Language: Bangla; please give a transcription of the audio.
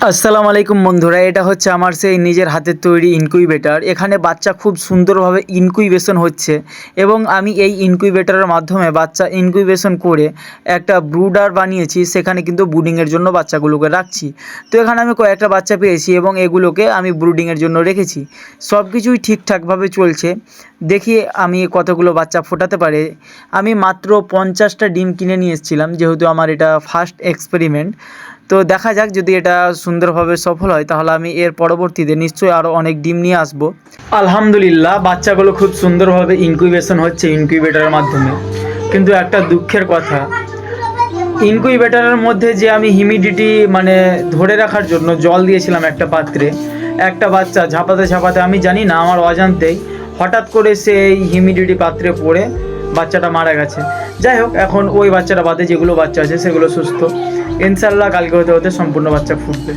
আসসালামু আলাইকুম বন্ধুরা, এটা হচ্ছে আমার সেই নিজের হাতের তৈরি ইনকিউবেটর। এখানে বাচ্চা খুব সুন্দরভাবে ইনকিউবেশন হচ্ছে এবং আমি এই ইনকিউবেটরের মাধ্যমে বাচ্চা ইনকিউবেশন করে একটা ব্রুডার বানিয়েছি। সেখানে কিন্তু ব্রুডিংয়ের জন্য বাচ্চাগুলোকে রাখছি। তো এখানে আমি কয়েকটা বাচ্চা পেয়েছি এবং এগুলোকে আমি ব্রুডিংয়ের জন্য রেখেছি। সব কিছুই ঠিকঠাকভাবে চলছে। দেখি আমি কতগুলো বাচ্চা ফোটাতে পারে। আমি মাত্র 50টা ডিম কিনে নিয়ে এসেছিলাম, যেহেতু আমার এটা ফার্স্ট এক্সপেরিমেন্ট। তো দেখা যাক, যদি এটা সুন্দরভাবে সফল হয় তাহলে আমি এর পরবর্তীতে নিশ্চয়ই আরও অনেক ডিম নিয়ে আসব। আলহামদুলিল্লাহ, বাচ্চাগুলো খুব সুন্দরভাবে ইনকিউবেশন হচ্ছে ইনকিউবেটরের মাধ্যমে। কিন্তু একটা দুঃখের কথা, ইনকিউবেটরের মধ্যে যে আমি হিউমিডিটি ধরে রাখার জন্য জল দিয়েছিলাম একটা পাত্রে, একটা বাচ্চা ঝাঁপাতে ঝাঁপাতে আমি জানি না আমার অজান্তেই হঠাৎ করে সেই হিউমিডিটি পাত্রে পড়ে বাচ্চাটা মারা গেছে। যাই হোক, এখন ওই বাচ্চাটা বাদে যেগুলো বাচ্চা আছে সেগুলো সুস্থ। ইনশাল্লাহ কালকে হতে হতে সম্পূর্ণ বাচ্চা ফুটবে।